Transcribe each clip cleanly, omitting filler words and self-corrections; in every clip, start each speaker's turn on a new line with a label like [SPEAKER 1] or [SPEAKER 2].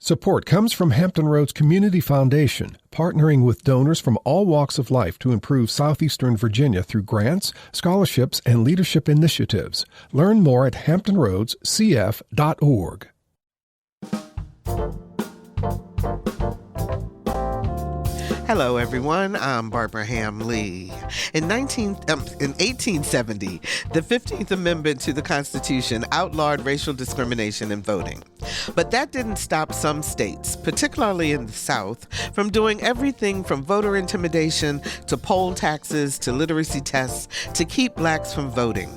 [SPEAKER 1] Support comes from Hampton Roads Community Foundation, partnering with donors from all walks of life to improve southeastern Virginia through grants, scholarships, and leadership initiatives. Learn more at hamptonroadscf.org.
[SPEAKER 2] Hello, everyone. I'm Barbara Ham Lee. In 1870, the 15th Amendment to the Constitution outlawed racial discrimination in voting. But that didn't stop some states, particularly in the South, from doing everything from voter intimidation to poll taxes to literacy tests to keep blacks from voting.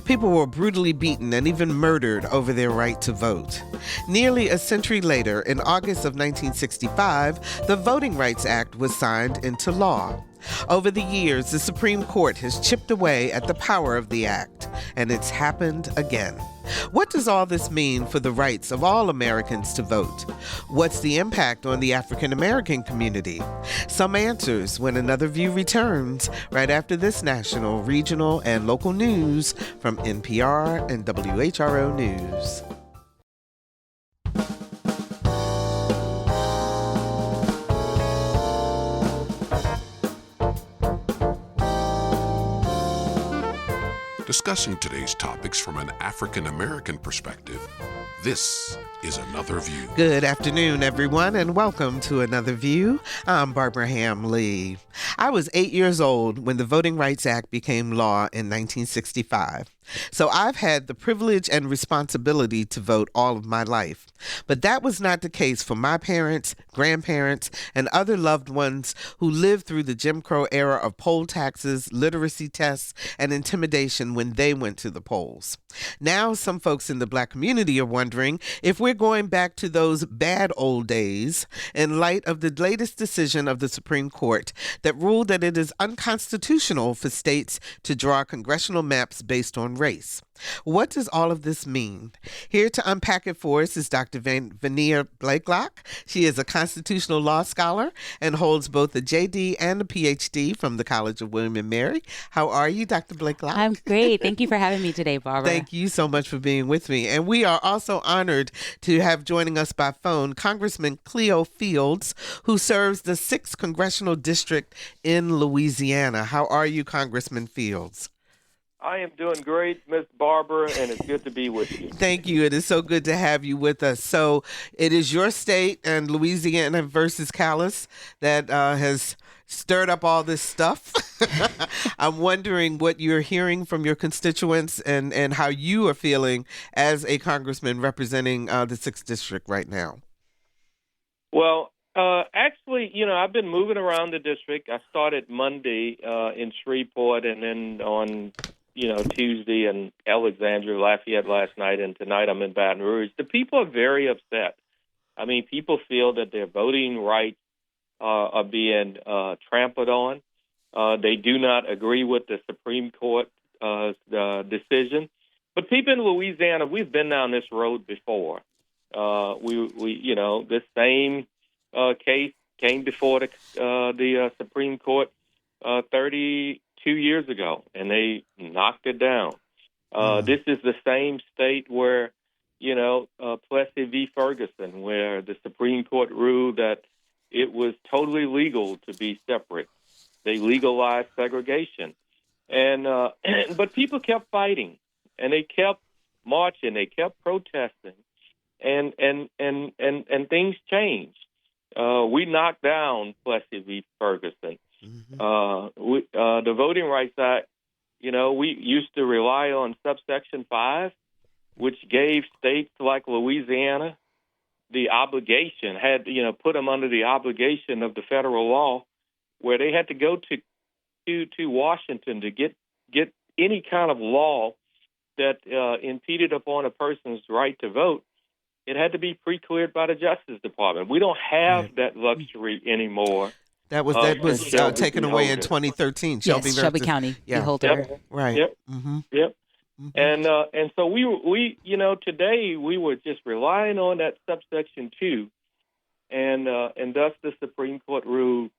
[SPEAKER 2] People were brutally beaten and even murdered over their right to vote. Nearly a century later, in August of 1965, the Voting Rights Act was signed into law. Over the years, the Supreme Court has chipped away at the power of the act, and it's happened again. What does all this mean for the rights of all Americans to vote? What's the impact on the African American community? Some answers when Another View returns right after this national, regional, and local news from NPR and WHRO News.
[SPEAKER 3] Discussing today's topics from an African-American perspective, this is Another View.
[SPEAKER 2] Good afternoon, everyone, and welcome to Another View. I'm Barbara Ham Lee. I was 8 years old when the Voting Rights Act became law in 1965. So I've had the privilege and responsibility to vote all of my life. But that was not the case for my parents, grandparents, and other loved ones who lived through the Jim Crow era of poll taxes, literacy tests, and intimidation when they went to the polls. Now, some folks in the Black community are wondering if we're going back to those bad old days in light of the latest decision of the Supreme Court that ruled that it is unconstitutional for states to draw congressional maps based on race. What does all of this mean? Here to unpack it for us is Dr. Vania Blakelock. She is a constitutional law scholar and holds both a JD and a PhD from the College of William and Mary. How are you, Dr. Blakelock?
[SPEAKER 4] I'm great. Thank you for having me today, Barbara.
[SPEAKER 2] Thank you so much for being with me. And we are also honored to have joining us by phone Congressman Cleo Fields, who serves the 6th Congressional District in Louisiana. How are you, Congressman Fields?
[SPEAKER 5] I am doing great, Miss Barbara, and it's good to be with you.
[SPEAKER 2] Thank you. It is so good to have you with us. So it is your state and Louisiana versus Callais that has stirred up all this stuff. I'm wondering what you're hearing from your constituents and how you are feeling as a congressman representing the 6th District right now.
[SPEAKER 5] Well, actually, I've been moving around the district. I started Monday in Shreveport and then on Tuesday in Alexandria, Lafayette last night, and tonight I'm in Baton Rouge. The people are very upset. I mean, people feel that their voting rights are being trampled on. They do not agree with the Supreme Court decision. But people in Louisiana, we've been down this road before. This same case came before the Supreme Court 32 years ago, and they knocked it down. This is the same state where, Plessy v. Ferguson, where the Supreme Court ruled that it was totally legal to be separate. They legalized segregation. And but people kept fighting, and they kept marching, they kept protesting, and things changed. We knocked down Plessy v. Ferguson. The Voting Rights Act, we used to rely on subsection 5, which gave states like Louisiana the obligation, put them under the obligation of the federal law, where they had to go to Washington to get any kind of law that impeded upon a person's right to vote. It had to be pre-cleared by the Justice Department. We don't have that luxury anymore.
[SPEAKER 2] That was taken away in 2013.
[SPEAKER 4] Shelby County.
[SPEAKER 2] Yeah.
[SPEAKER 4] Beholder.
[SPEAKER 5] Yep.
[SPEAKER 2] Right.
[SPEAKER 5] Yep.
[SPEAKER 2] Mm-hmm.
[SPEAKER 5] Yep.
[SPEAKER 2] Mm-hmm.
[SPEAKER 5] And so we today we were just relying on that subsection 2, and thus the Supreme Court ruled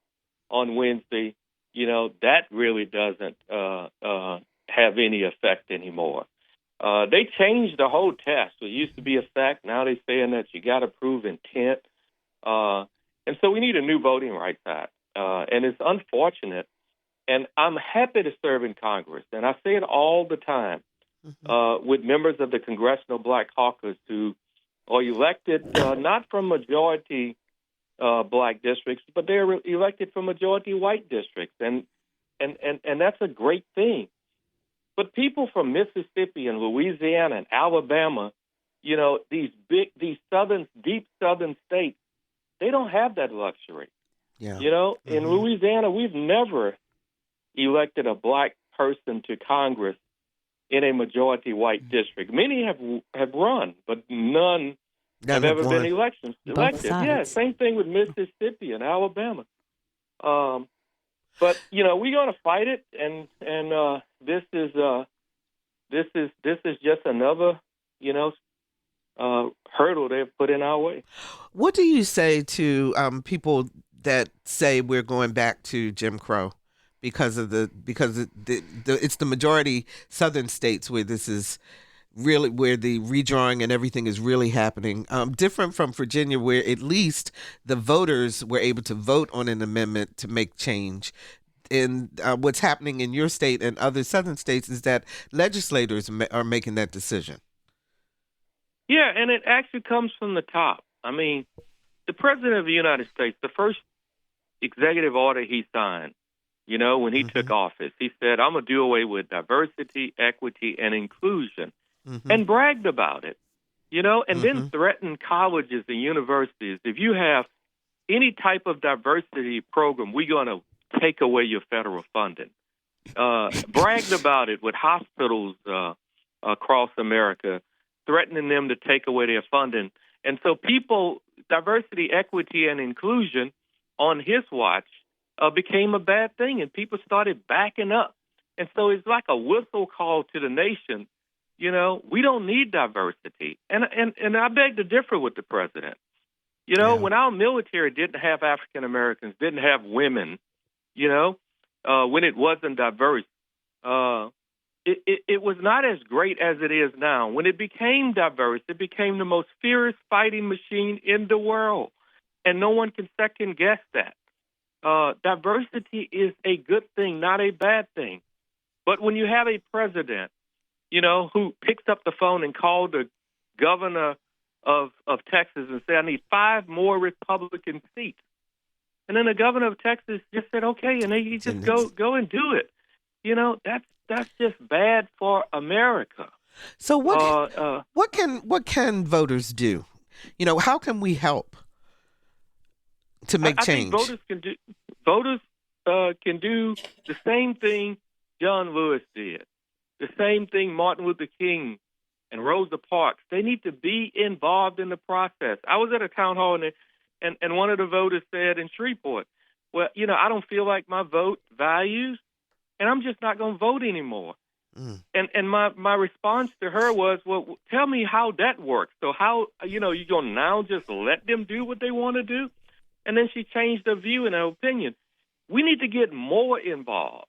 [SPEAKER 5] on Wednesday. That really doesn't have any effect anymore. They changed the whole test. It used to be a fact. Now they're saying that you got to prove intent And so we need a new Voting Rights Act. And it's unfortunate. And I'm happy to serve in Congress. And I say it all the time with members of the Congressional Black Caucus who are elected not from majority black districts, but they're elected from majority white districts. And that's a great thing. But people from Mississippi and Louisiana and Alabama, these deep southern states, they don't have that luxury.
[SPEAKER 2] Yeah.
[SPEAKER 5] In Louisiana, we've never elected a black person to Congress in a majority white district. Many have run, but none have ever been elected. Yeah, same thing with Mississippi and Alabama. But we're going to fight it, and this is just another hurdle they've put in our way.
[SPEAKER 2] What do you say to people that say we're going back to Jim Crow because it's the majority southern states where this is really where the redrawing and everything is really happening, different from Virginia, where at least the voters were able to vote on an amendment to make change. And what's happening in your state and other southern states is that legislators are making that decision.
[SPEAKER 5] Yeah, and it actually comes from the top. I mean, the President of the United States, the first executive order he signed, when he took office, he said, I'm going to do away with diversity, equity, and inclusion, and bragged about it, and then threatened colleges and universities. If you have any type of diversity program, we're going to take away your federal funding. Bragged about it with hospitals across America, threatening them to take away their funding. And so diversity, equity, and inclusion on his watch became a bad thing, and people started backing up. And so it's like a whistle call to the nation. We don't need diversity. And I beg to differ with the president. When our military didn't have African Americans, didn't have women, when it wasn't diverse, it was not as great as it is now. When it became diverse, it became the most fierce fighting machine in the world, and no one can second guess that. Diversity is a good thing, not a bad thing. But when you have a president, who picks up the phone and called the governor of Texas and said, I need 5 more Republican seats. And then the governor of Texas just said, okay, and then he just go and do it. That's just bad for America.
[SPEAKER 2] So what can voters do? How can we help to make change?
[SPEAKER 5] I think voters can do the same thing John Lewis did, the same thing Martin Luther King and Rosa Parks. They need to be involved in the process. I was at a town hall and one of the voters said in Shreveport, well, I don't feel like my vote values, and I'm just not going to vote anymore. And my response to her was, well, tell me how that works. So how, you going to now just let them do what they want to do? And then she changed her view and her opinion. We need to get more involved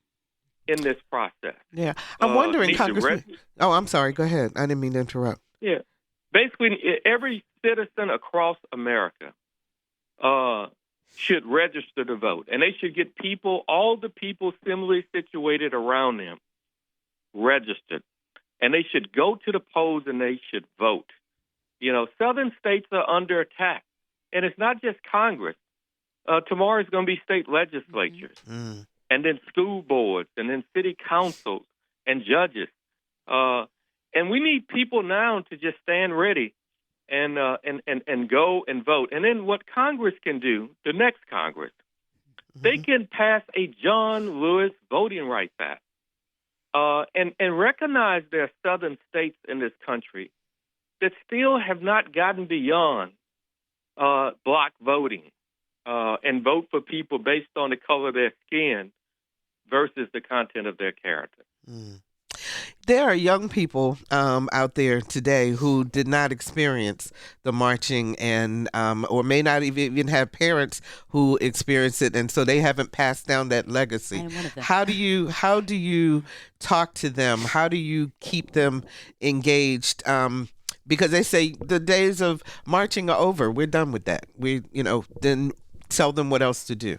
[SPEAKER 5] in this process.
[SPEAKER 2] Yeah. I'm wondering, Congressman. I'm sorry. Go ahead. I didn't mean to interrupt.
[SPEAKER 5] Yeah. Basically, every citizen across America should register to vote. And they should get all the people similarly situated around them registered. And they should go to the polls and they should vote. Southern states are under attack. And it's not just Congress. Tomorrow is going to be state legislatures, and then school boards, and then city councils and judges. And we need people now to just stand ready and go and vote. And then what Congress can do, the next Congress, they can pass a John Lewis Voting Rights Act and recognize there are southern states in this country that still have not gotten beyond block voting and vote for people based on the color of their skin versus the content of their character.
[SPEAKER 2] There are young people out there today who did not experience the marching and or may not even have parents who experienced it, and so they haven't passed down that legacy.
[SPEAKER 4] I'm one of them.
[SPEAKER 2] How do you talk to them? How do you keep them engaged? Because they say the days of marching are over. We're done with that. Then tell them what else to do.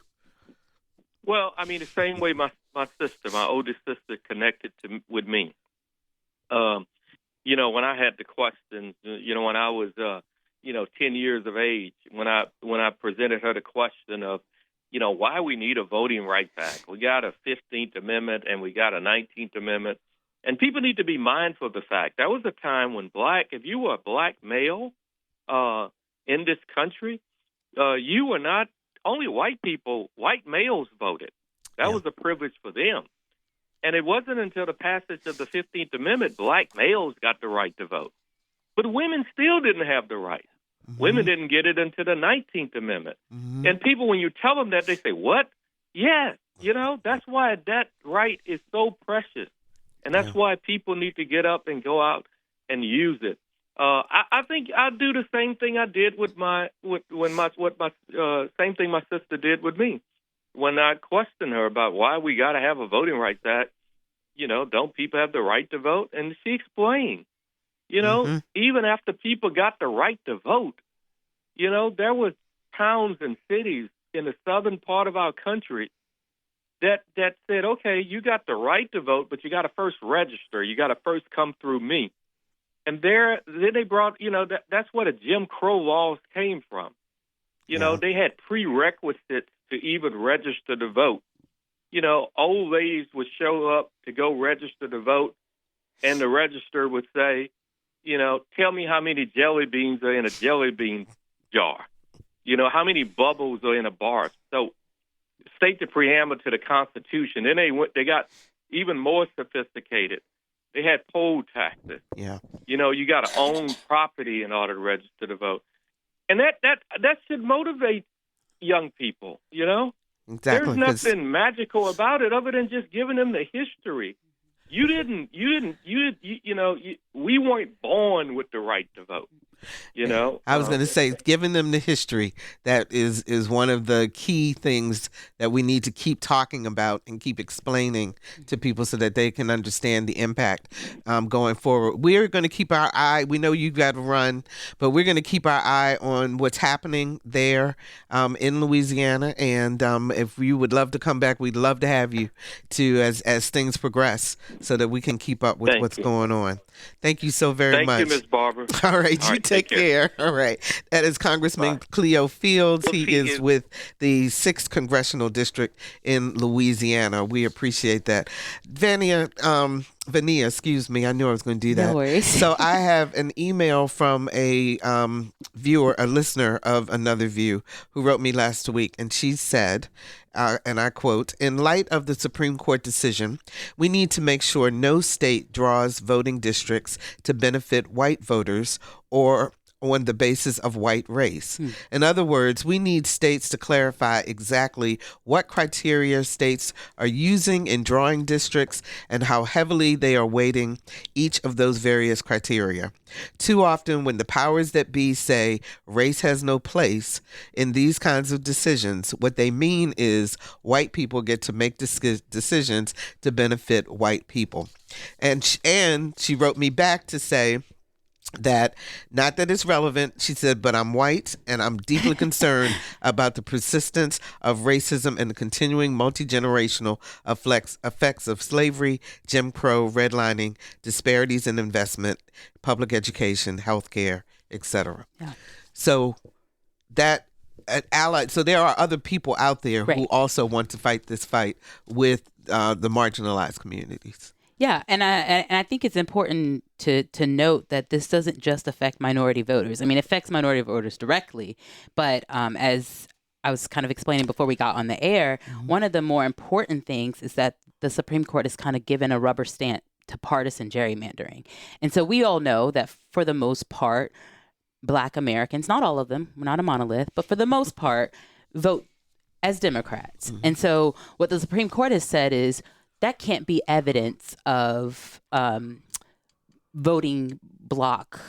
[SPEAKER 5] Well, I mean, the same way my sister, my oldest sister, connected with me. When I had the questions, when I was, 10 years of age, when I presented her the question of, why we need a Voting Rights Act. We got a 15th Amendment and we got a 19th Amendment. And people need to be mindful of the fact that was a time when if you were a black male in this country, you were not only white males voted. That was a privilege for them. And it wasn't until the passage of the 15th Amendment black males got the right to vote. But women still didn't have the right. Mm-hmm. Women didn't get it until the 19th Amendment. Mm-hmm. And people, when you tell them that, they say, what? Yes, that's why that right is so precious. And that's why people need to get up and go out and use it. I think I'll do the same thing I did same thing my sister did with me. When I questioned her about why we got to have a Voting Rights Act, don't people have the right to vote? And she explained, even after people got the right to vote, there was towns and cities in the southern part of our country that said, okay, you got the right to vote, but you got to first register. You got to first come through me. And then they brought, that's where the Jim Crow laws came from. They had prerequisites to even register to vote. Old ladies would show up to go register to vote, and the registrar would say, tell me how many jelly beans are in a jelly bean jar. How many bubbles are in a bar. So state the preamble to the Constitution. Then they got even more sophisticated. They had poll taxes. Yeah. You got to own property in order to register to vote. And that should motivate young people, Exactly. There's nothing magical about it other than just giving them the history. We weren't born with the right to vote.
[SPEAKER 2] I was going to say, giving them the history, that is one of the key things that we need to keep talking about and keep explaining to people so that they can understand the impact going forward. We're going to keep our eye. We know you've got to run, but we're going to keep our eye on what's happening there in Louisiana. And if you would love to come back, we'd love to have you as things progress so that we can keep up with what's going on. Thank you so very much.
[SPEAKER 5] Thank you, Ms. Barber.
[SPEAKER 2] All right, you take care. All right. That is Congressman Cleo Fields. He is with the 6th Congressional District in Louisiana. We appreciate that. Vania, excuse me. I knew I was going to do that.
[SPEAKER 4] No worries.
[SPEAKER 2] So I have an email from a viewer, a listener of Another View, who wrote me last week, and she said, and I quote, "In light of the Supreme Court decision, we need to make sure no state draws voting districts to benefit white voters or on the basis of white race. In other words, we need states to clarify exactly what criteria states are using in drawing districts and how heavily they are weighting each of those various criteria. Too often, when the powers that be say race has no place in these kinds of decisions, what they mean is white people get to make decisions to benefit white people." And she wrote me back to say that, not that it's relevant, she said, but I'm white and I'm deeply concerned about the persistence of racism and the continuing multi-generational effects of slavery, Jim Crow, redlining, disparities in investment, public education, healthcare, etc. Yeah. So that allied, so there are other people out there who also want to fight this fight with the marginalized communities.
[SPEAKER 4] Yeah, and I think it's important to note that this doesn't just affect minority voters. I mean, it affects minority voters directly, but as I was kind of explaining before we got on the air, one of the more important things is that the Supreme Court has kind of given a rubber stamp to partisan gerrymandering. And so we all know that for the most part, Black Americans, not all of them, we're not a monolith, but for the most part, vote as Democrats. And so what the Supreme Court has said is, that can't be evidence of voting block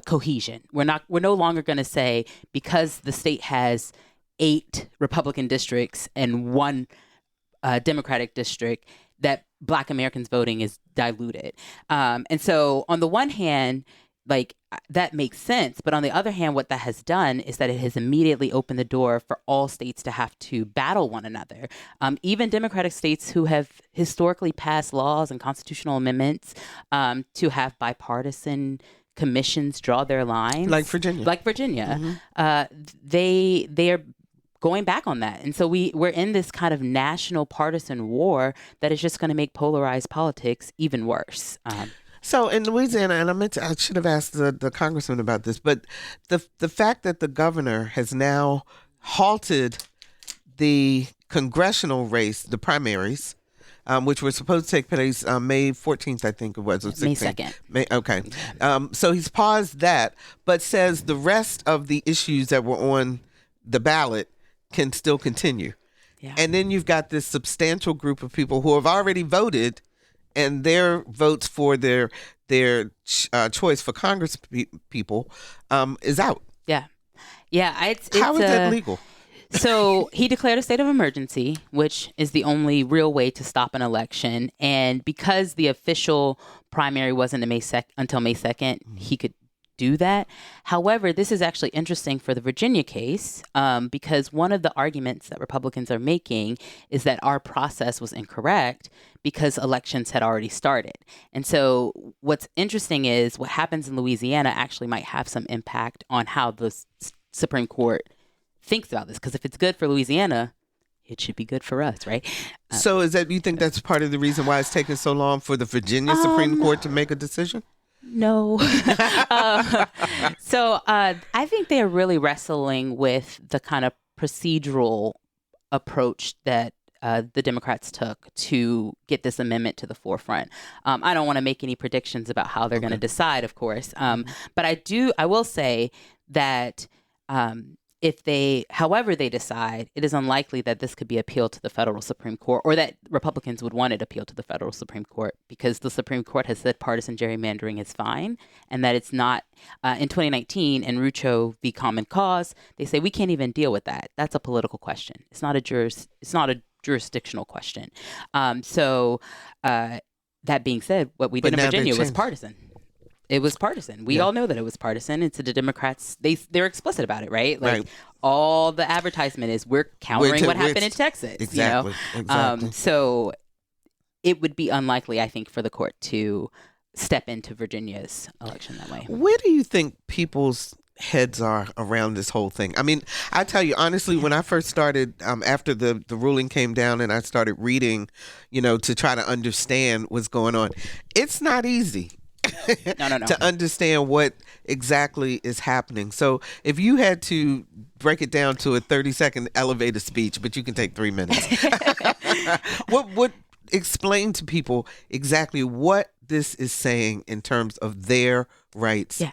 [SPEAKER 4] cohesion. We're no longer going to say because the state has 8 Republican districts and 1 Democratic district that Black Americans voting is diluted. And so on the one hand, that makes sense. But on the other hand, what that has done is that it has immediately opened the door for all states to have to battle one another. Even Democratic states who have historically passed laws and constitutional amendments to have bipartisan commissions draw their lines.
[SPEAKER 2] Like Virginia.
[SPEAKER 4] They are going back on that. And so we're in this kind of national partisan war that is just going to make polarized politics even worse.
[SPEAKER 2] So in Louisiana, and I should have asked the congressman about this, but the fact that the governor has now halted the congressional race, the primaries, which were supposed to take place May 14th, I think it was, or 16th.
[SPEAKER 4] May 2nd.
[SPEAKER 2] Okay. So he's paused that, but says the rest of the issues that were on the ballot can still continue.
[SPEAKER 4] Yeah.
[SPEAKER 2] And then you've got this substantial group of people who have already voted, and their votes for their choice for Congress people is out.
[SPEAKER 4] Yeah. It's
[SPEAKER 2] How is that legal?
[SPEAKER 4] So he declared a state of emergency, which is the only real way to stop an election. And because the official primary wasn't until May 2nd, he could do that. However, this is actually interesting for the Virginia case because one of the arguments that Republicans are making is that our process was incorrect because elections had already started. And so what's interesting is what happens in Louisiana actually might have some impact on how the Supreme Court thinks about this. Because if it's good for Louisiana, it should be good for us, right?
[SPEAKER 2] So you think that's part of the reason why it's taking so long for the Virginia Supreme Court to make a decision?
[SPEAKER 4] No. So I think they're really wrestling with the kind of procedural approach that the Democrats took to get this amendment to the forefront. I don't want to make any predictions about how they're going to decide, of course. But I will say that however they decide, it is unlikely that this could be appealed to the federal Supreme Court or that Republicans would want it appealed to the federal Supreme Court because the Supreme Court has said partisan gerrymandering is fine and that it's not. In 2019, in Rucho v. Common Cause, they say we can't even deal with that. That's a political question. It's not a jurisdictional question. So that being said, what we did in Virginia was partisan. It was partisan. We all know that it was partisan. And to the Democrats, they're explicit about it, right? Like all the advertisement is we're countering what happened in Texas.
[SPEAKER 2] Exactly. Exactly.
[SPEAKER 4] So it would be unlikely, I think, for the court to step into Virginia's election that way.
[SPEAKER 2] Where do you think people's heads are around this whole thing? I mean, I tell you, honestly, when I first started, after the ruling came down and I started reading, to try to understand what's going on, it's not easy.
[SPEAKER 4] No.
[SPEAKER 2] To understand what exactly is happening. So if you had to break it down to a 30-second elevator speech, but you can take 3 minutes, what would explain to people exactly what this is saying in terms of their rights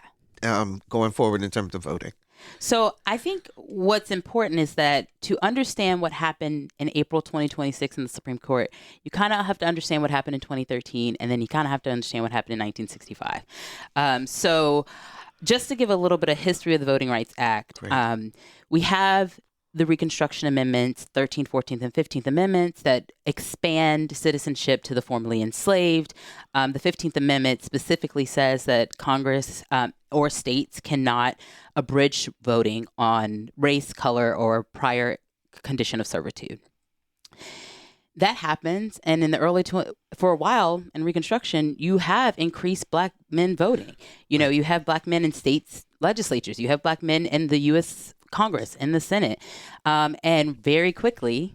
[SPEAKER 2] going forward in terms of voting?
[SPEAKER 4] So I think what's important is that to understand what happened in April 2026 in the Supreme Court, you kind of have to understand what happened in 2013, and then you kind of have to understand what happened in 1965. So just to give a little bit of history of the Voting Rights Act, we have the Reconstruction Amendments, 13th, 14th, and 15th Amendments that expand citizenship to the formerly enslaved. The 15th Amendment specifically says that Congress or states cannot abridge voting on race, color, or prior condition of servitude. That happens, and in the for a while in Reconstruction, you have increased Black men voting. You have Black men in states legislatures. You have Black men in the U.S. Congress, in the Senate. And very quickly,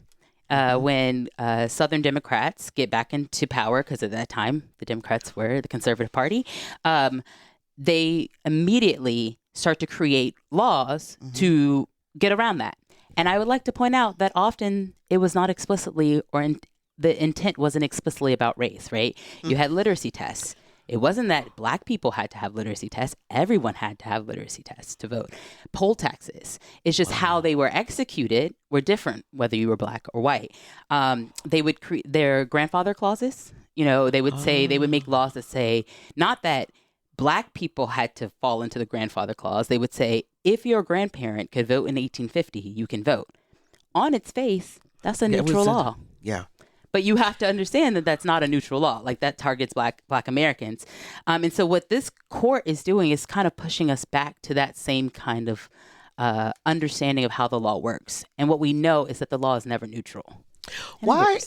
[SPEAKER 4] when Southern Democrats get back into power, because at that time, the Democrats were the conservative party, they immediately start to create laws to get around that. And I would like to point out that often it was not explicitly, the intent wasn't explicitly about race, right? You had literacy tests. It wasn't that Black people had to have literacy tests. Everyone had to have literacy tests to vote. Poll taxes. It's just how they were executed were different, whether you were Black or white. They would create their grandfather clauses. They would say, they would make laws that say, not that Black people had to fall into the grandfather clause. They would say, if your grandparent could vote in 1850, you can vote. On its face, that's a neutral law.
[SPEAKER 2] Yeah.
[SPEAKER 4] But you have to understand that that's not a neutral law. Like, that targets Black Americans. And so what this court is doing is kind of pushing us back to that same kind of understanding of how the law works. And what we know is that the law is never neutral.
[SPEAKER 2] Why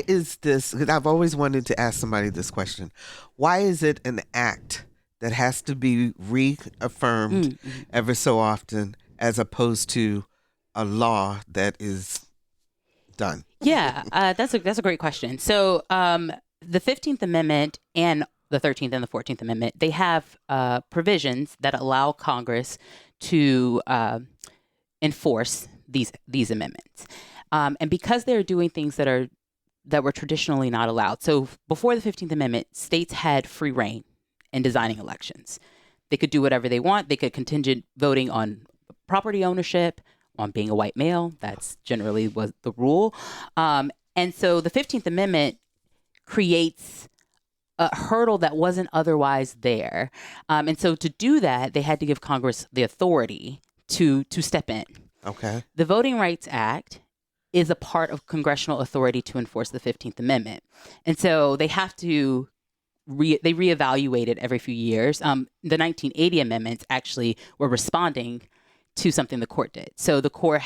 [SPEAKER 2] is this? Because I've always wanted to ask somebody this question. Why is it an act that has to be reaffirmed ever so often, as opposed to a law that is done?
[SPEAKER 4] Yeah, that's a great question. So the 15th Amendment and the 13th and the 14th Amendment, they have provisions that allow Congress to enforce these amendments. And because they're doing things that were traditionally not allowed. So before the 15th Amendment, states had free reign in designing elections. They could do whatever they want. They could contingent voting on property ownership, on being a white male. That's generally was the rule. And so the 15th Amendment creates a hurdle that wasn't otherwise there. And so to do that, they had to give Congress the authority to step in.
[SPEAKER 2] Okay.
[SPEAKER 4] The Voting Rights Act is a part of congressional authority to enforce the 15th Amendment. And so they have to they reevaluate it every few years. The 1980 amendments actually were responding to something the court did. So the court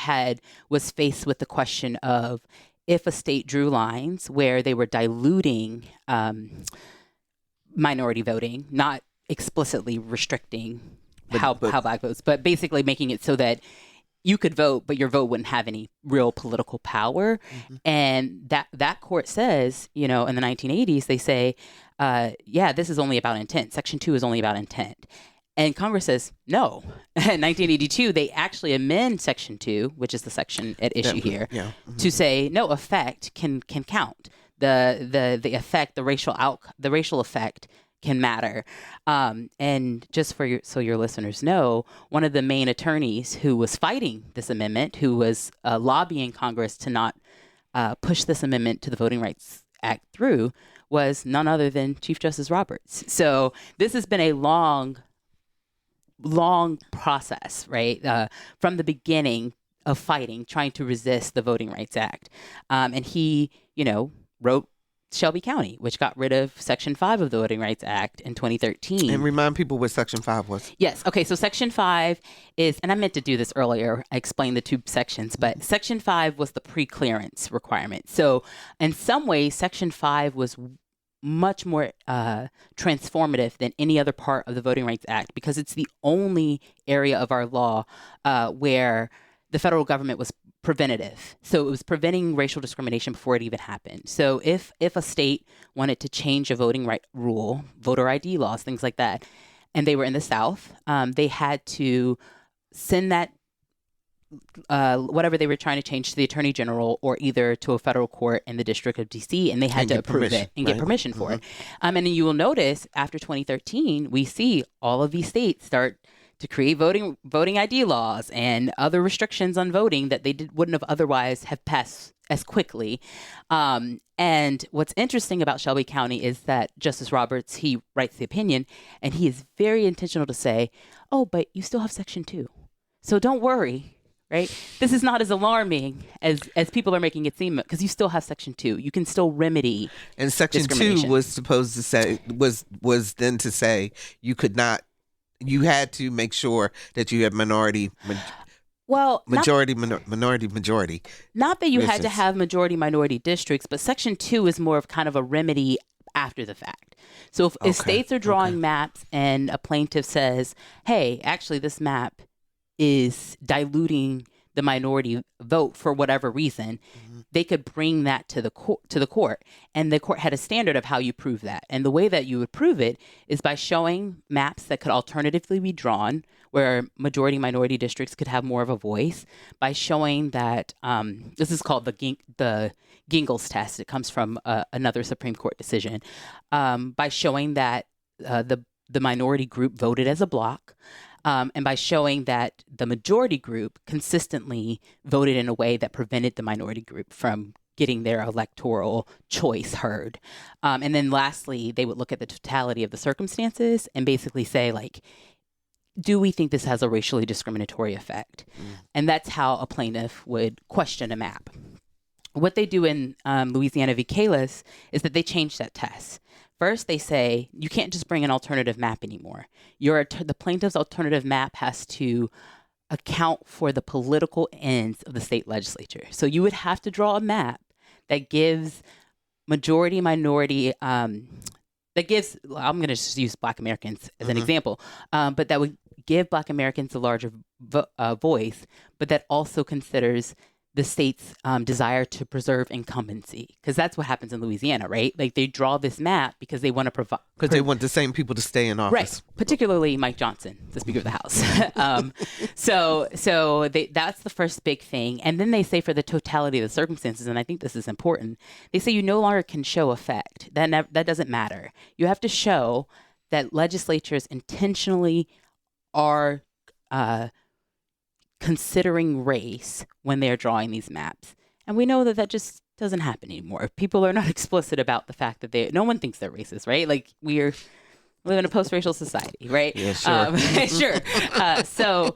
[SPEAKER 4] was faced with the question of, if a state drew lines where they were diluting minority voting, not explicitly restricting how Black votes, but basically making it so that you could vote, but your vote wouldn't have any real political power. And that court says, in the 1980s, they say, this is only about intent. Section 2 is only about intent. And Congress says, no. In 1982, they actually amend Section 2, which is the section at issue here, to say, no, effect can count. The effect, the racial effect can matter. And just so your listeners know, one of the main attorneys who was fighting this amendment, who was lobbying Congress to not push this amendment to the Voting Rights Act through, was none other than Chief Justice Roberts. So this has been a long process, right? From the beginning of fighting, trying to resist the Voting Rights Act. And he, wrote Shelby County, which got rid of Section 5 of the Voting Rights Act in 2013.
[SPEAKER 2] And remind people what Section 5 was.
[SPEAKER 4] Yes. Okay. So Section 5 is, and I meant to do this earlier, I explained the two sections, but Section 5 was the pre-clearance requirement. So in some ways, Section 5 was much more transformative than any other part of the Voting Rights Act, because it's the only area of our law where the federal government was preventative. So it was preventing racial discrimination before it even happened. So if a state wanted to change a voting right rule, voter ID laws, things like that, and they were in the South, they had to send that whatever they were trying to change to the Attorney General, or either to a federal court in the District of D.C., and they had to approve it and get permission for it. And then you will notice after 2013, we see all of these states start to create voting ID laws and other restrictions on voting that they wouldn't have otherwise have passed as quickly. And what's interesting about Shelby County is that Justice Roberts, he writes the opinion, and he is very intentional to say, oh, but you still have Section 2. So don't worry. Right? This is not as alarming as people are making it seem, because you still have Section 2. You can still remedy.
[SPEAKER 2] And Section 2 was supposed to say was then to say you could not. You had to make sure that you had minority. Majority.
[SPEAKER 4] Not that you had to have majority minority districts, but Section 2 is more of kind of a remedy after the fact. So if states are drawing maps and a plaintiff says, hey, actually this map is diluting the minority vote for whatever reason, they could bring that to the court, and the court had a standard of how you prove that. And the way that you would prove it is by showing maps that could alternatively be drawn, where majority minority districts could have more of a voice, by showing that this is called the Gingell's test. It comes from another Supreme Court decision, by showing that the minority group voted as a block. And by showing that the majority group consistently voted in a way that prevented the minority group from getting their electoral choice heard. And then lastly, they would look at the totality of the circumstances and basically say, like, do we think this has a racially discriminatory effect? And that's how a plaintiff would question a map. what they do in Louisiana v. Callais is that they change that test. First, they say you can't just bring an alternative map anymore. The plaintiff's alternative map has to account for the political ends of the state legislature. So you would have to draw a map that gives majority, minority, I'm going to just use Black Americans as an example, but that would give Black Americans a larger voice, but that also considers the state's desire to preserve incumbency, because that's what happens in Louisiana, right? Like they draw this map because they want to provide,
[SPEAKER 2] because they want the same people to stay in office,
[SPEAKER 4] right? Particularly Mike Johnson, the Speaker of the House. So that's the first big thing, and then they say for the totality of the circumstances, and I think this is important. They say you no longer can show effect. That doesn't matter. You have to show that legislatures intentionally are considering race when they're drawing these maps. And we know that just doesn't happen anymore. People are not explicit about the fact that no one thinks they're racist, right? Like we live in a post-racial society, right?
[SPEAKER 2] Yeah, sure.
[SPEAKER 4] Sure. So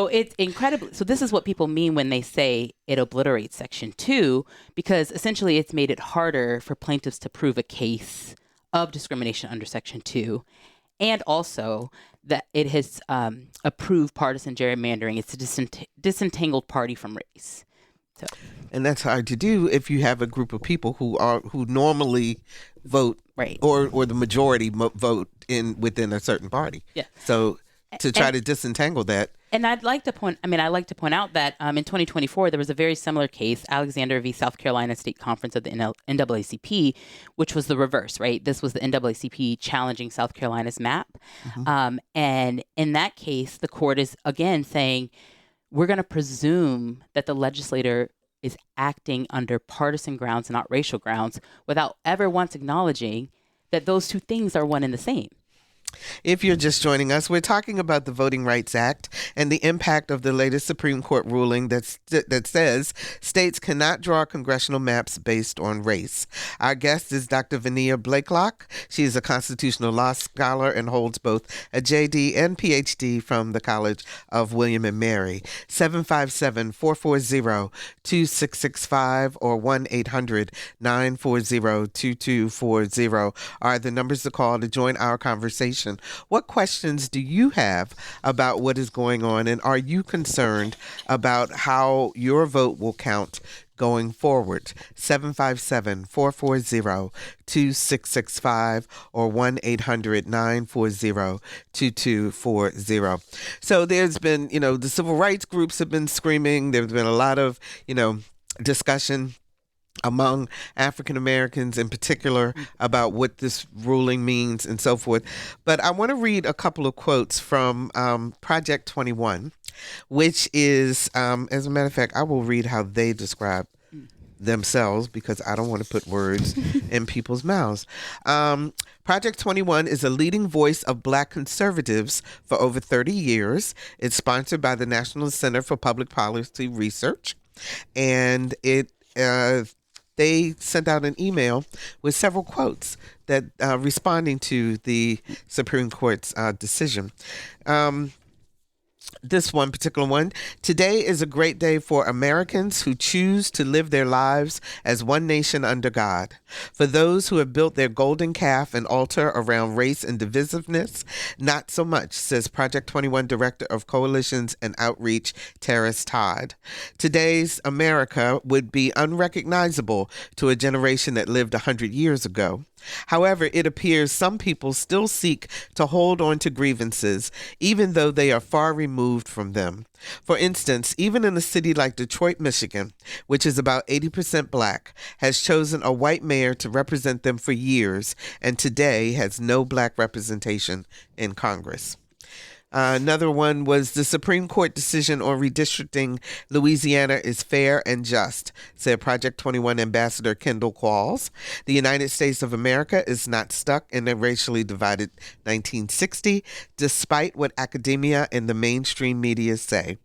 [SPEAKER 4] it's incredible. So this is what people mean when they say it obliterates Section 2, because essentially it's made it harder for plaintiffs to prove a case of discrimination under Section 2. And also that it has approved partisan gerrymandering. It's a disentangled party from race. So.
[SPEAKER 2] And that's hard to do if you have a group of people who normally vote,
[SPEAKER 4] right,
[SPEAKER 2] or the majority vote within a certain party.
[SPEAKER 4] Yeah.
[SPEAKER 2] So to try to disentangle that.
[SPEAKER 4] And I'd like to point out that in 2024, there was a very similar case, Alexander v. South Carolina State Conference of the NAACP, which was the reverse, right? This was the NAACP challenging South Carolina's map. And in that case, the court is again saying, we're going to presume that the legislator is acting under partisan grounds, not racial grounds, without ever once acknowledging that those two things are one and the same.
[SPEAKER 2] If you're just joining us, we're talking about the Voting Rights Act and the impact of the latest Supreme Court ruling that says states cannot draw congressional maps based on race. Our guest is Dr. Vania Blakelock. She is a constitutional law scholar and holds both a JD and PhD from the College of William and Mary. 757-440-2665 or 1-800-940-2240 are the numbers to call to join our conversation. What questions do you have about what is going on, and are you concerned about how your vote will count going forward? 757-440-2665 or 1-800-940-2240. So there's been, the civil rights groups have been screaming. There's been a lot of, discussion among African Americans in particular about what this ruling means and so forth. But I want to read a couple of quotes from Project 21, which is, as a matter of fact, I will read how they describe themselves because I don't want to put words in people's mouths. Project 21 is a leading voice of Black conservatives for over 30 years. It's sponsored by the National Center for Public Policy Research, and they sent out an email with several quotes that responding to the Supreme Court's decision. This one particular one: today is a great day for Americans who choose to live their lives as one nation under God. For those who have built their golden calf and altar around race and divisiveness, not so much, says Project 21 Director of Coalitions and Outreach, Terrace Todd. Today's America would be unrecognizable to a generation that lived 100 years ago. However, it appears some people still seek to hold on to grievances, even though they are far removed from them. For instance, even in a city like Detroit, Michigan, which is about 80% Black, has chosen a white mayor to represent them for years, and today has no Black representation in Congress. Another one was the Supreme Court decision on redistricting Louisiana is fair and just, said Project 21 Ambassador Kendall Qualls. The United States of America is not stuck in a racially divided 1960, despite what academia and the mainstream media say.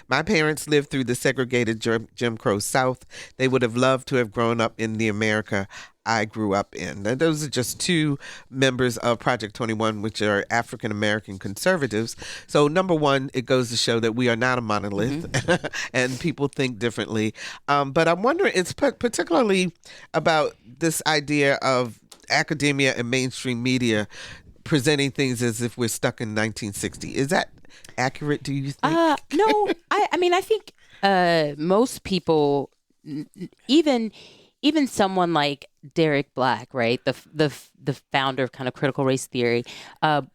[SPEAKER 2] My parents lived through the segregated Jim Crow South. They would have loved to have grown up in the America I grew up in. Now, those are just two members of Project 21, which are African American conservatives. So number one, it goes to show that we are not a monolith and people think differently. But I'm wondering, it's particularly about this idea of academia and mainstream media presenting things as if we're stuck in 1960. Is that accurate, do you think?
[SPEAKER 4] No, I mean, I think most people, even someone like Derek Black, right, the founder of kind of critical race theory,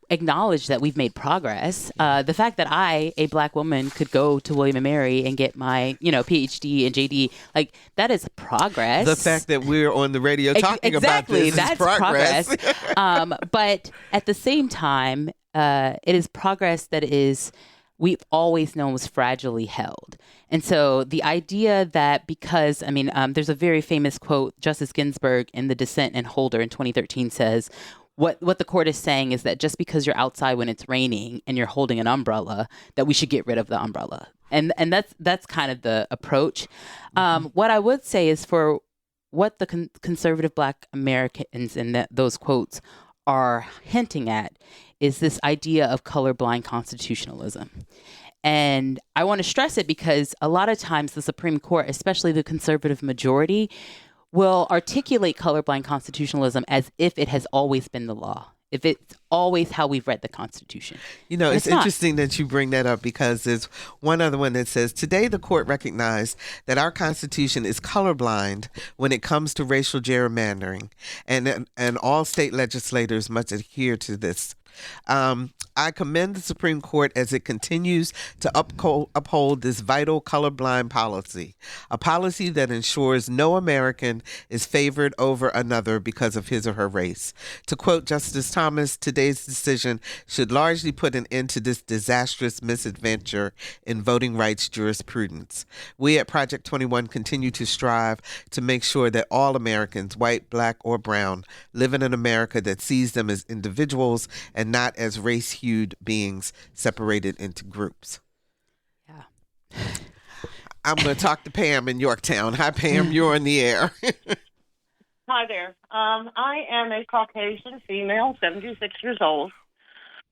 [SPEAKER 4] acknowledge that we've made progress. The fact that I, a Black woman, could go to William and Mary and get my, PhD and JD, like, that is progress.
[SPEAKER 2] The fact that we're on the radio talking about this
[SPEAKER 4] that's
[SPEAKER 2] is progress.
[SPEAKER 4] But at the same time, it is progress that we've always known was fragilely held. And so the idea that because, there's a very famous quote, Justice Ginsburg in the dissent in Holder in 2013 says, what the court is saying is that just because you're outside when it's raining and you're holding an umbrella, that we should get rid of the umbrella. And that's kind of the approach. What I would say is for what the conservative Black Americans in those quotes are hinting at is this idea of colorblind constitutionalism. And I want to stress it because a lot of times the Supreme Court, especially the conservative majority, will articulate colorblind constitutionalism as if it has always been the law, if it's always how we've read the Constitution.
[SPEAKER 2] It's interesting that you bring that up because there's one other one that says, today the court recognized that our Constitution is colorblind when it comes to racial gerrymandering, and all state legislators must adhere to this. I commend the Supreme Court as it continues to uphold this vital colorblind policy, a policy that ensures no American is favored over another because of his or her race. To quote Justice Thomas, today's decision should largely put an end to this disastrous misadventure in voting rights jurisprudence. We at Project 21 continue to strive to make sure that all Americans, white, Black, or brown, live in an America that sees them as individuals and not as race-hued beings separated into groups.
[SPEAKER 4] Yeah.
[SPEAKER 2] I'm going to talk to Pam in Yorktown. Hi, Pam. You're on the air.
[SPEAKER 6] Hi there. I am a Caucasian female, 76 years old,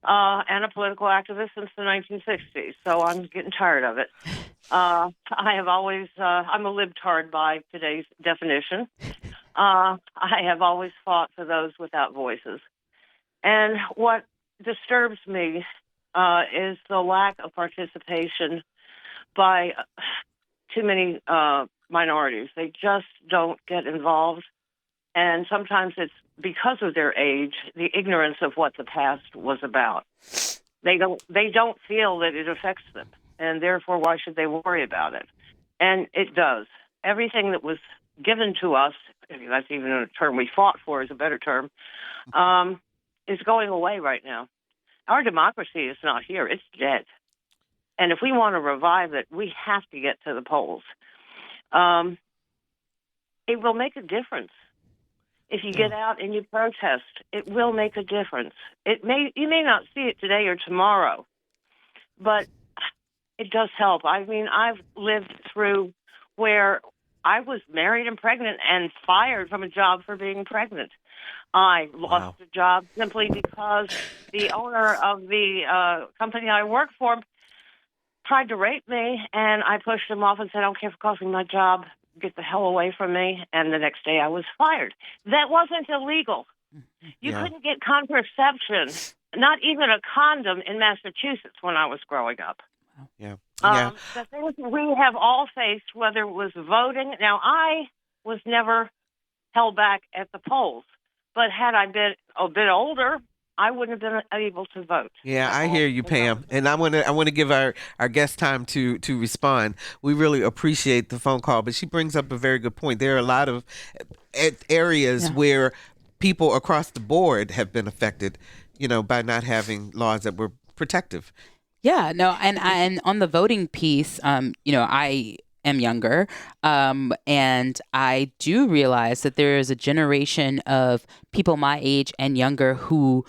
[SPEAKER 6] and a political activist since the 1960s, so I'm getting tired of it. I have always, I'm a libtard by today's definition. I have always fought for those without voices. And what disturbs me is the lack of participation by too many minorities. They just don't get involved. And sometimes it's because of their age, the ignorance of what the past was about. They don't feel that it affects them. And therefore, why should they worry about it? And it does. Everything that was given to us, that's even a term we fought for is a better term, is going away right now. Our democracy is not here. It's dead. And if we want to revive it, we have to get to the polls. It will make a difference. If you get out and you protest, it will make a difference. You may not see it today or tomorrow, but it does help. I mean, I've lived through where I was married and pregnant and fired from a job for being pregnant. I lost a job simply because the owner of the company I work for tried to rape me, and I pushed him off and said, I don't care for costing my job. Get the hell away from me. And the next day I was fired. That wasn't illegal. You couldn't get contraception, not even a condom in Massachusetts when I was growing up. The things we have all faced, whether it was voting. Now, I was never held back at the polls, but had I been a bit older, I wouldn't have been able to vote.
[SPEAKER 2] Yeah, I hear you, Pam. And I want to give our guest time to respond. We really appreciate the phone call, but she brings up a very good point. There are a lot of areas where people across the board have been affected, by not having laws that were protective.
[SPEAKER 4] Yeah, no, and on the voting piece, I am younger, and I do realize that there is a generation of people my age and younger who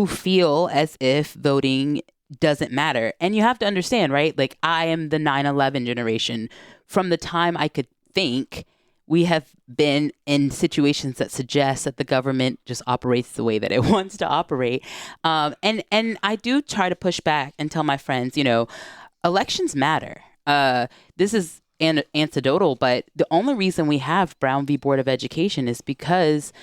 [SPEAKER 4] feel as if voting doesn't matter. And you have to understand, right? Like, I am the 9/11 generation. From the time I could think, we have been in situations that suggest that the government just operates the way that it wants to operate. And I do try to push back and tell my friends, elections matter. This is anecdotal, but the only reason we have Brown v. Board of Education is because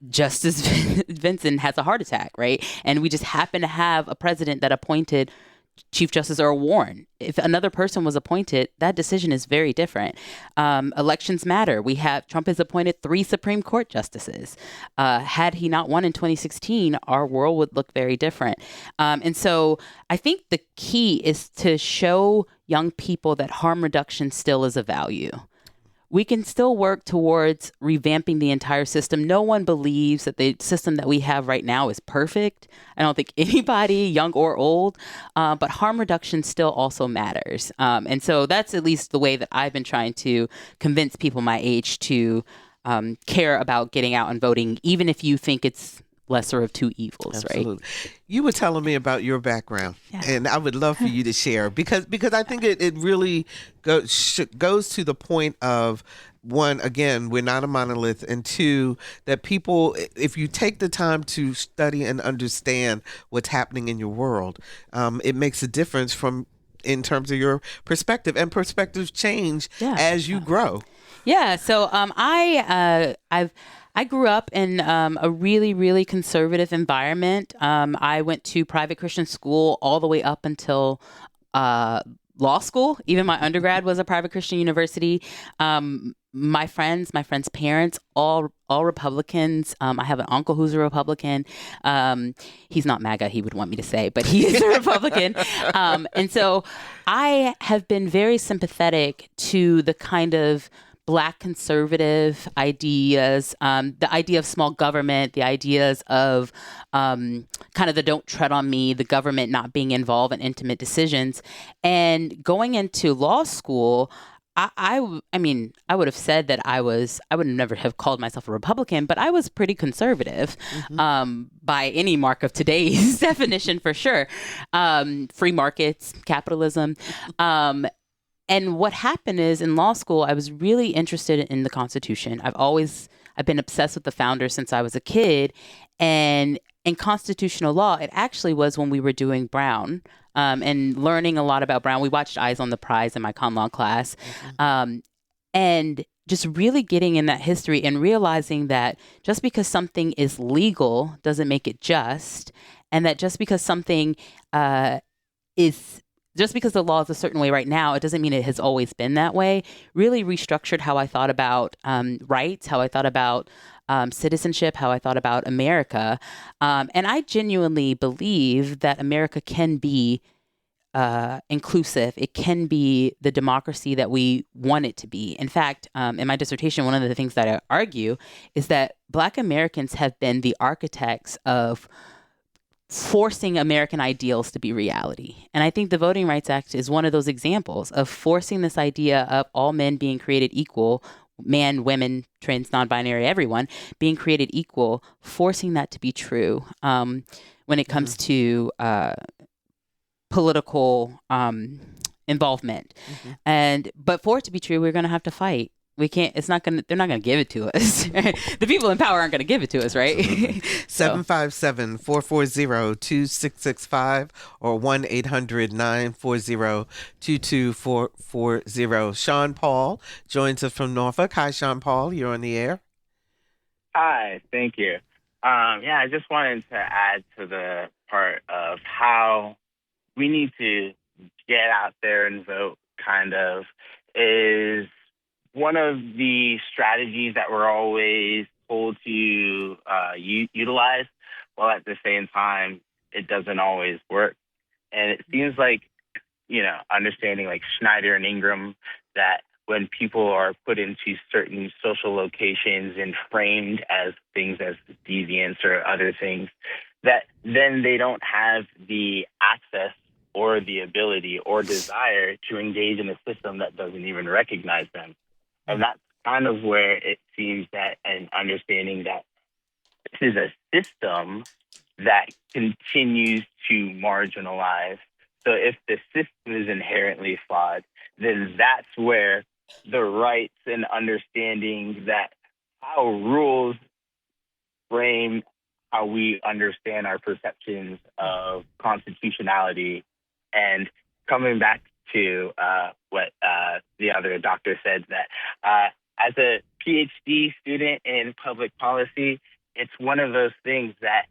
[SPEAKER 4] Justice Vinson has a heart attack, right? And we just happen to have a president that appointed Chief Justice Earl Warren. If another person was appointed, that decision is very different. Elections matter. Trump has appointed 3 Supreme Court justices. Had he not won in 2016, our world would look very different. And so I think the key is to show young people that harm reduction still is a value. We can still work towards revamping the entire system. No one believes that the system that we have right now is perfect. I don't think anybody, young or old, but harm reduction still also matters. And so that's at least the way that I've been trying to convince people my age to care about getting out and voting, even if you think it's lesser of two evils,
[SPEAKER 2] Absolutely.
[SPEAKER 4] right?
[SPEAKER 2] You were telling me about your background, and I would love for you to share because I think it really goes to the point of, one, again, we're not a monolith, and two, that people, if you take the time to study and understand what's happening in your world, it makes a difference in terms of your perspective, and perspectives change as you grow.
[SPEAKER 4] Yeah. So I grew up in a really, really conservative environment. I went to private Christian school all the way up until law school. Even my undergrad was a private Christian university. My friends' parents, all Republicans. I have an uncle who's a Republican. He's not MAGA, he would want me to say, but he is a Republican. And so I have been very sympathetic to the kind of Black conservative ideas, the idea of small government, the ideas of kind of the don't tread on me, the government not being involved in intimate decisions. And going into law school, I would have said that I would never have called myself a Republican, but I was pretty conservative by any mark of today's definition, for sure. Free markets, capitalism. And what happened is, in law school, I was really interested in the Constitution. I've been obsessed with the founders since I was a kid. And in constitutional law, it actually was when we were doing Brown and learning a lot about Brown. We watched Eyes on the Prize in my con law class. And just really getting in that history and realizing that just because something is legal doesn't make it just. And that just because something just because the law is a certain way right now, it doesn't mean it has always been that way. Really restructured how I thought about rights, how I thought about citizenship, how I thought about America. And I genuinely believe that America can be inclusive. It can be the democracy that we want it to be. In fact, in my dissertation, one of the things that I argue is that Black Americans have been the architects of forcing American ideals to be reality. And I think the Voting Rights Act is one of those examples of forcing this idea of all men being created equal, man, women, trans, non-binary, everyone being created equal, forcing that to be true when it comes to political involvement. But for it to be true, we're going to have to fight. We can't, they're not going to give it to us. The people in power aren't going to give it to us, right?
[SPEAKER 2] 757-440-2665 or 1-800-940-2240. Sean Paul joins us from Norfolk. Hi, Sean Paul. You're on the air.
[SPEAKER 7] Hi, thank you. I just wanted to add to the part of how we need to get out there and vote, kind of, is one of the strategies that we're always told to utilize, while at the same time, it doesn't always work. And it seems like, understanding like Schneider and Ingram, that when people are put into certain social locations and framed as things as deviants or other things, that then they don't have the access or the ability or desire to engage in a system that doesn't even recognize them. And that's kind of where it seems that an understanding that this is a system that continues to marginalize. So if the system is inherently flawed, then that's where the rights and understanding that how rules frame how we understand our perceptions of constitutionality. And coming back to what the other doctor said, that as a PhD student in public policy, it's one of those things that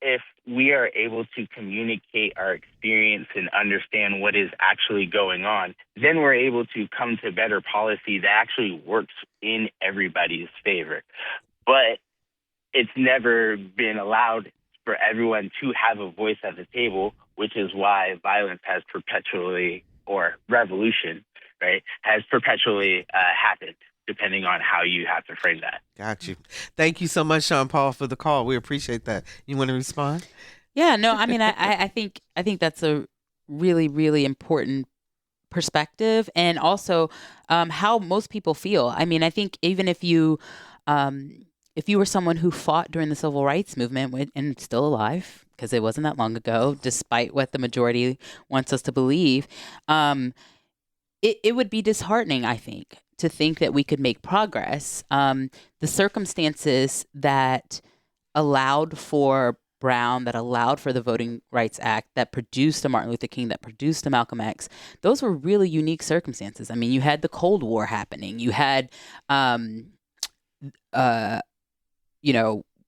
[SPEAKER 7] if we are able to communicate our experience and understand what is actually going on, then we're able to come to better policy that actually works in everybody's favor. But it's never been allowed for everyone to have a voice at the table, which is why violence has perpetually, or revolution, right, has perpetually happened, depending on how you have to frame that.
[SPEAKER 2] Got you. Thank you so much, Sean Paul, for the call. We appreciate that. You want to respond?
[SPEAKER 4] Yeah, no, I mean, I think that's a really, really important perspective, and also how most people feel. I mean, I think even if you were someone who fought during the civil rights movement and still alive, because it wasn't that long ago, despite what the majority wants us to believe, it would be disheartening, I think, to think that we could make progress. The circumstances that allowed for Brown, that allowed for the Voting Rights Act, that produced a Martin Luther King, that produced a Malcolm X, those were really unique circumstances. I mean, you had the Cold War happening. You had,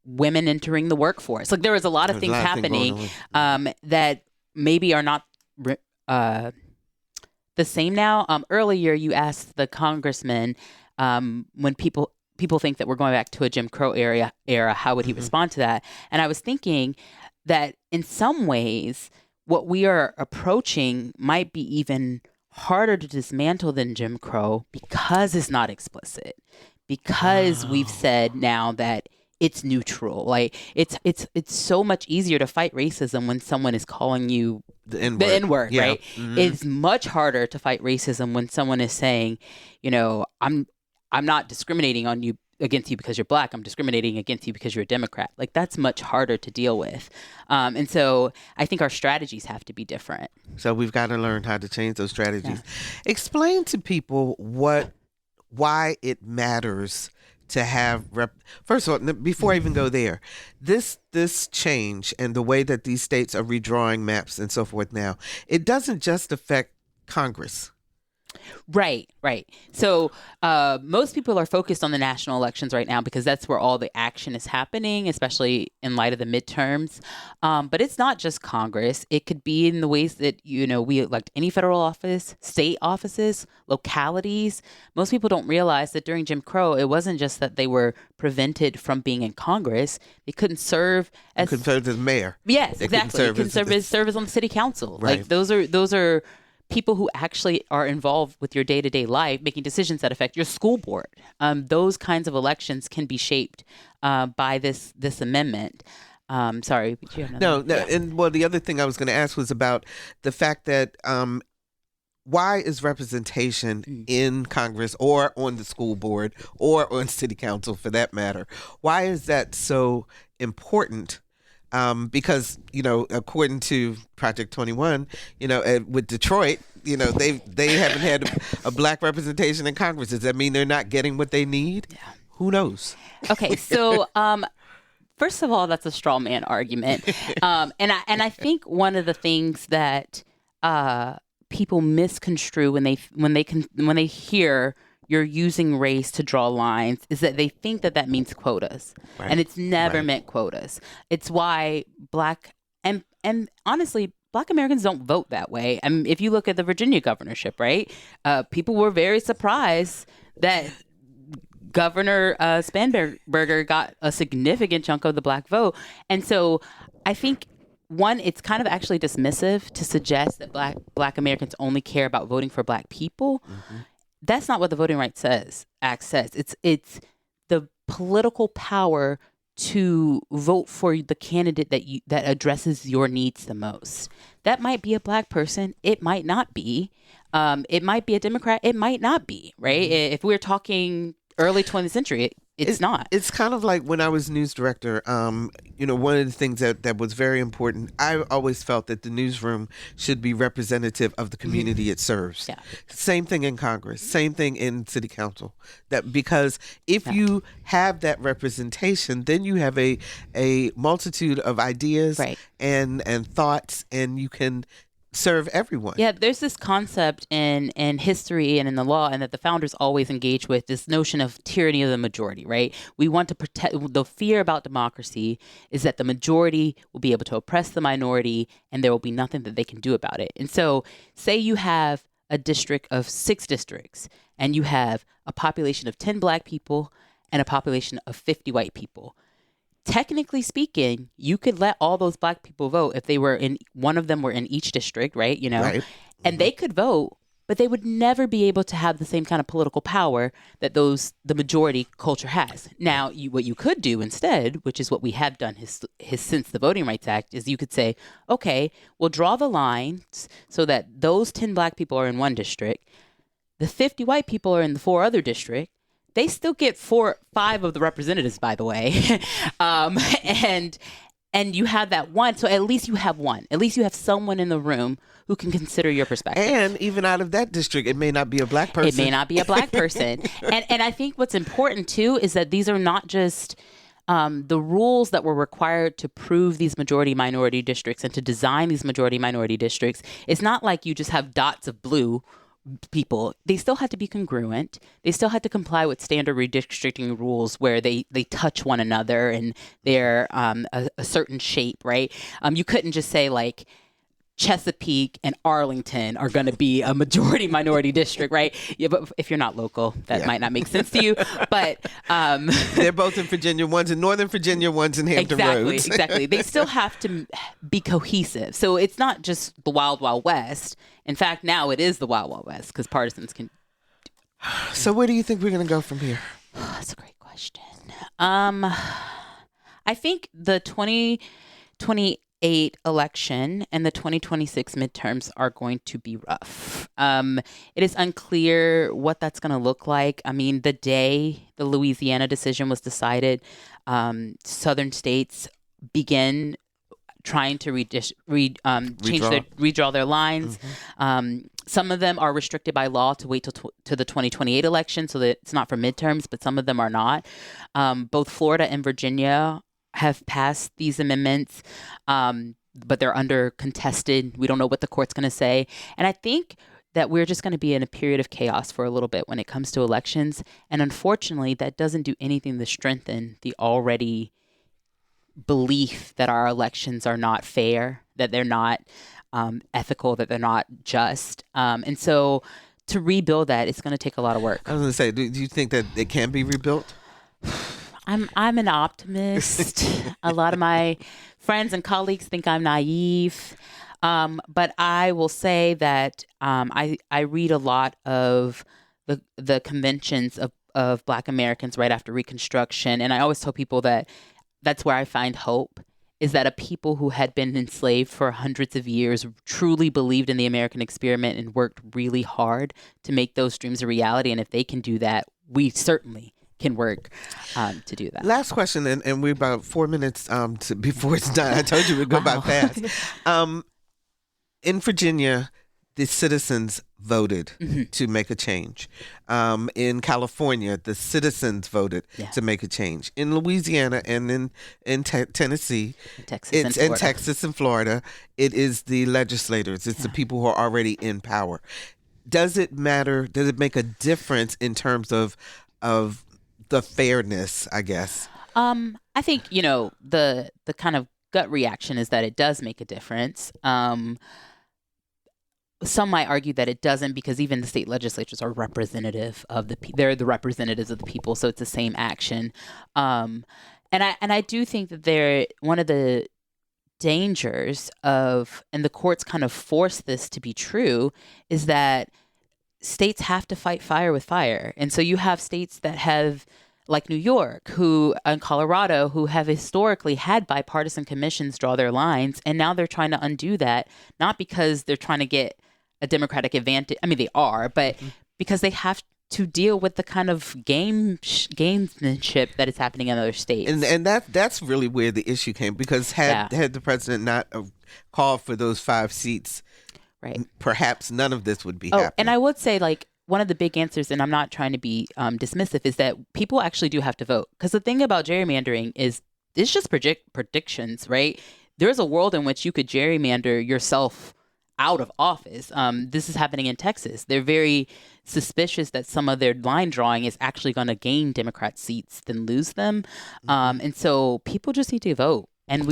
[SPEAKER 4] women entering the workforce. Like, there was a lot of things happening that maybe are not the same now. Earlier, you asked the congressman when people think that we're going back to a Jim Crow era, how would he respond to that? And I was thinking that in some ways, what we are approaching might be even harder to dismantle than Jim Crow because it's not explicit, because we've said now that it's neutral. Like, it's so much easier to fight racism when someone is calling you the N-word,
[SPEAKER 2] yeah.
[SPEAKER 4] right? Mm-hmm. It's much harder to fight racism when someone is saying, I'm not discriminating against you because you're black. I'm discriminating against you because you're a Democrat. Like, that's much harder to deal with. And so I think our strategies have to be different.
[SPEAKER 2] So we've got to learn how to change those strategies. Yeah. Explain to people why it matters to have first of all, before I even go there, this change and the way that these states are redrawing maps and so forth now, it doesn't just affect Congress.
[SPEAKER 4] Right. So most people are focused on the national elections right now because that's where all the action is happening, especially in light of the midterms. But it's not just Congress. It could be in the ways that, we elect any federal office, state offices, localities. Most people don't realize that during Jim Crow, it wasn't just that they were prevented from being in Congress. They couldn't serve as
[SPEAKER 2] mayor.
[SPEAKER 4] Yes, exactly. They couldn't serve as on the city council.
[SPEAKER 2] Right.
[SPEAKER 4] Like, those are people who actually are involved with your day-to-day life, making decisions that affect your school board. Those kinds of elections can be shaped by this amendment. Sorry. But you have
[SPEAKER 2] no. And the other thing I was going to ask was about the fact that why is representation in Congress or on the school board or on city council, for that matter, why is that so important? Because, according to Project 21, with Detroit, they haven't had a black representation in Congress. Does that mean they're not getting what they need?
[SPEAKER 4] Yeah.
[SPEAKER 2] Who knows?
[SPEAKER 4] Okay, so first of all, that's a straw man argument, and I think one of the things that people misconstrue when they hear you're using race to draw lines is that they think that means quotas. Right. And it's never meant quotas. It's why black and honestly, Black Americans don't vote that way. I mean, if you look at the Virginia governorship, right? People were very surprised that Governor Spanberger got a significant chunk of the black vote. And so I think, one, it's kind of actually dismissive to suggest that black Americans only care about voting for black people. Mm-hmm. That's not what the Voting Rights Act says. It's the political power to vote for the candidate that addresses your needs the most. That might be a black person. It might not be. It might be a Democrat. It might not be, right? Mm-hmm. If we're talking early 20th century, It's not.
[SPEAKER 2] It's kind of like when I was news director. One of the things that was very important. I always felt that the newsroom should be representative of the community it serves.
[SPEAKER 4] Yeah.
[SPEAKER 2] Same thing in Congress. Same thing in City Council. That because if you have that representation, then you have a multitude of ideas and thoughts, and you can serve everyone.
[SPEAKER 4] Yeah, there's this concept in history and in the law, and that the founders always engage with this notion of tyranny of the majority, right? We want to protect, the fear about democracy is that the majority will be able to oppress the minority and there will be nothing that they can do about it. And so say you have a district of 6 districts and you have a population of 10 black people and a population of 50 white people. Technically speaking, you could let all those black people vote if they were in, one of them were in each district, right?
[SPEAKER 2] Right.
[SPEAKER 4] And they could vote, but they would never be able to have the same kind of political power that the majority culture has. Now, what you could do instead, which is what we have done since the Voting Rights Act, is you could say, okay, we'll draw the lines so that those 10 black people are in one district, the 50 white people are in the 4 other districts. They still get 5 of the representatives, by the way. And you have that one. So at least you have one. At least you have someone in the room who can consider your perspective.
[SPEAKER 2] And even out of that district, it may not be a black person.
[SPEAKER 4] It may not be a black person. And I think what's important, too, is that these are not just the rules that were required to prove these majority-minority districts and to design these majority-minority districts. It's not like you just have dots of blue people. They still had to be congruent. They still had to comply with standard redistricting rules where they touch one another and they're a certain shape, right? You couldn't just say like Chesapeake and Arlington are going to be a majority minority district, right? Yeah, but if you're not local, that might not make sense to you. But
[SPEAKER 2] they're both in Virginia. One's in Northern Virginia, one's in Hampton Roads.
[SPEAKER 4] Exactly. They still have to be cohesive. So it's not just the Wild Wild West. In fact, now it is the Wild Wild West because partisans can.
[SPEAKER 2] So where do you think we're going to go from here?
[SPEAKER 4] That's a great question. I think the 2028 election and the 2026 midterms are going to be rough. It is unclear what that's going to look like. I mean, the day the Louisiana decision was decided, southern states begin trying to redraw their lines.
[SPEAKER 2] Mm-hmm.
[SPEAKER 4] Some of them are restricted by law to wait to the 2028 election, so that it's not for midterms, but some of them are not. Both Florida and Virginia have passed these amendments, but they're under contested. We don't know what the court's going to say. And I think that we're just going to be in a period of chaos for a little bit when it comes to elections. And unfortunately, that doesn't do anything to strengthen the already belief that our elections are not fair, that they're not ethical, that they're not just. And so to rebuild that, it's going to take a lot of work.
[SPEAKER 2] I was going to say, do you think that it can be rebuilt?
[SPEAKER 4] I'm an optimist. A lot of my friends and colleagues think I'm naive. But I will say that I read a lot of the conventions of Black Americans right after Reconstruction. And I always tell people that that's where I find hope, is that a people who had been enslaved for hundreds of years truly believed in the American experiment and worked really hard to make those dreams a reality. And if they can do that, we certainly can work to do that.
[SPEAKER 2] Last question, and we're about 4 minutes before it's done. I told you we'd go by fast. In Virginia, the citizens voted to make a change. In California, the citizens voted to make a change. In Louisiana and in Tennessee, Texas and Florida, it is the legislators. It's the people who are already in power. Does it matter? Does it make a difference in terms of the fairness, I guess?
[SPEAKER 4] I think, the kind of gut reaction is that it does make a difference. Some might argue that it doesn't, because even the state legislatures are representative of they're the representatives of the people, so it's the same action. And I do think that one of the dangers of, and the courts kind of force this to be true, is that states have to fight fire with fire. And so you have states that have, like New York, and Colorado, who have historically had bipartisan commissions draw their lines, and now they're trying to undo that, not because they're trying to get a Democratic advantage. I mean, they are, but because they have to deal with the kind of gamesmanship that is happening in other states.
[SPEAKER 2] And that's really where the issue came, because had the president not called for those 5 seats,
[SPEAKER 4] right,
[SPEAKER 2] perhaps none of this would be happening.
[SPEAKER 4] And I would say, like, one of the big answers, and I'm not trying to be dismissive, is that people actually do have to vote. Because the thing about gerrymandering is it's just predictions, right? There's a world in which you could gerrymander yourself out of office. This is happening in Texas. They're very suspicious that some of their line drawing is actually going to gain Democrat seats than lose them. And so people just need to vote. And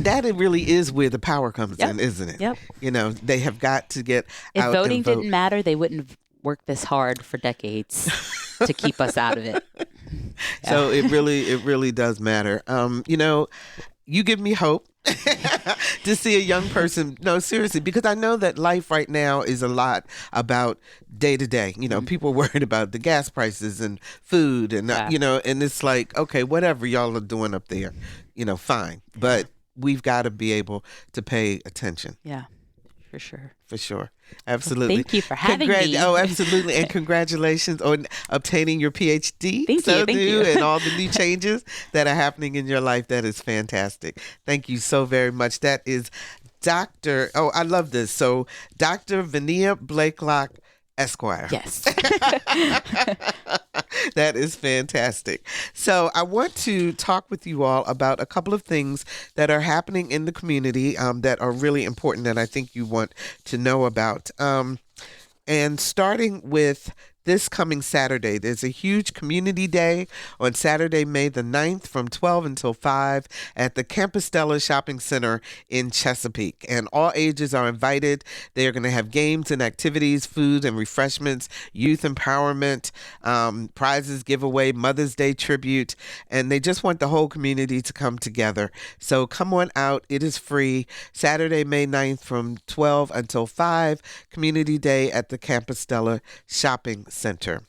[SPEAKER 2] that it really is where the power comes in, isn't it?
[SPEAKER 4] Yep.
[SPEAKER 2] You know, they have got to get
[SPEAKER 4] if
[SPEAKER 2] out
[SPEAKER 4] voting
[SPEAKER 2] and vote.
[SPEAKER 4] didn't matter, they wouldn't work this hard for decades to keep us out of it. Yeah.
[SPEAKER 2] So it really does matter. You know, you give me hope to see a young person. No, seriously, because I know that life right now is a lot about day to day. You know, people worried about the gas prices and food and, you know, and it's like, okay, whatever y'all are doing up there, you know, fine. But we've got to be able to pay attention.
[SPEAKER 4] Yeah, for sure.
[SPEAKER 2] For sure. Absolutely.
[SPEAKER 4] Thank you for having me.
[SPEAKER 2] Oh, absolutely. And congratulations on obtaining your PhD.
[SPEAKER 4] Thank you.
[SPEAKER 2] And all the new changes that are happening in your life. That is fantastic. Thank you so very much. That is Dr. Oh, I love this. So Dr. Vania Blakelock, Esquire.
[SPEAKER 4] Yes.
[SPEAKER 2] That is fantastic. So I want to talk with you all about a couple of things that are happening in the community that are really important that I think you want to know about. And starting with this coming Saturday, there's a huge community day on Saturday, May the 9th from 12 until 5 at the Campostella Shopping Center in Chesapeake. And all ages are invited. They're going to have games and activities, food and refreshments, youth empowerment, prizes giveaway, Mother's Day tribute. And they just want the whole community to come together. So come on out. It is free. Saturday, May 9th from 12 until 5, Community Day at the Campostella Shopping Center.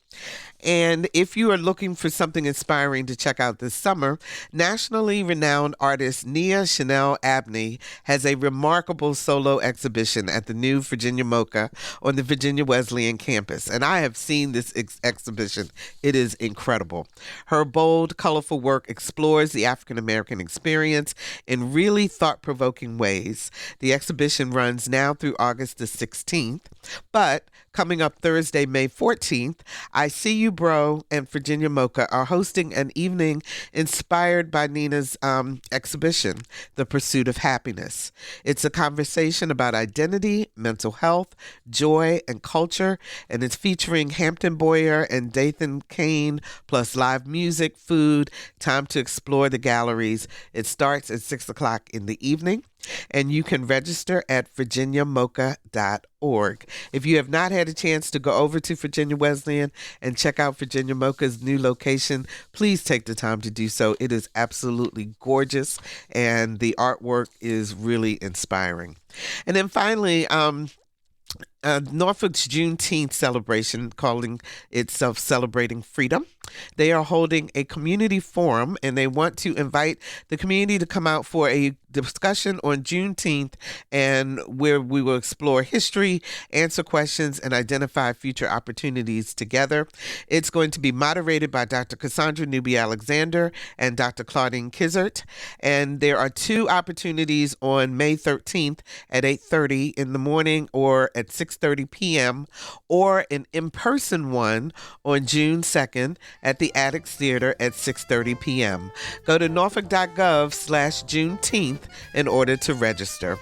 [SPEAKER 2] And if you are looking for something inspiring to check out this summer, nationally renowned artist Nia Chanel Abney has a remarkable solo exhibition at the new Virginia MoCA on the Virginia Wesleyan campus. And I have seen this exhibition. It is incredible. Her bold, colorful work explores the African American experience in really thought-provoking ways. The exhibition runs now through August the 16th, but coming up Thursday, May 14th, I See You Bro and Virginia MoCA are hosting an evening inspired by Nina's exhibition, The Pursuit of Happiness. It's a conversation about identity, mental health, joy, and culture, and it's featuring Hampton Boyer and Dathan Kane, plus live music, food, time to explore the galleries. It starts at 6 o'clock in the evening. And you can register at virginiamoca.org. If you have not had a chance to go over to Virginia Wesleyan and check out Virginia MoCA's new location, please take the time to do so. It is absolutely gorgeous, and the artwork is really inspiring. And then finally, Norfolk's Juneteenth celebration, calling itself Celebrating Freedom. They are holding a community forum, and they want to invite the community to come out for a discussion on Juneteenth, and where we will explore history, answer questions, and identify future opportunities together. It's going to be moderated by Dr. Cassandra Newby-Alexander and Dr. Claudine Kizert. And there are 2 opportunities on May 13th at 8:30 in the morning or at 6:30 p.m., or an in-person one on June 2nd at the Addicts Theater at 6:30 p.m. Go to norfolk.gov/Juneteenth in order to register.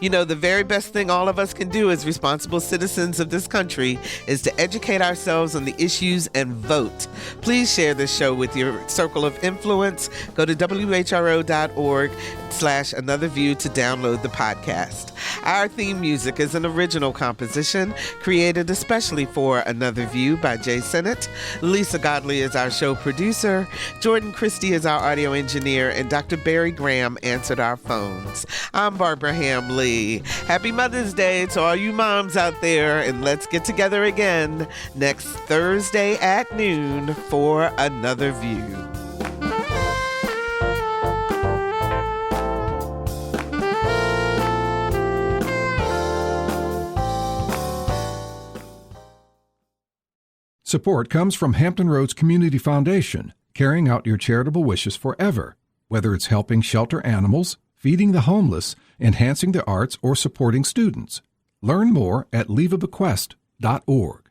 [SPEAKER 2] You know, the very best thing all of us can do as responsible citizens of this country is to educate ourselves on the issues and vote. Please share this show with your circle of influence. Go to whro.org/anotherview to download the podcast. Our theme music is an original composition created especially for Another View by Jay Sennett. Lisa Godley is our show producer. Jordan Christie is our audio engineer, and Dr. Barry Graham answered our phones. I'm Barbara Lee. Happy Mother's Day to all you moms out there, and let's get together again next Thursday at noon for Another View.
[SPEAKER 1] support comes from Hampton Roads Community Foundation, carrying out your charitable wishes forever, whether it's helping shelter animals, feeding the homeless, enhancing the arts, or supporting students. Learn more at leaveabequest.org.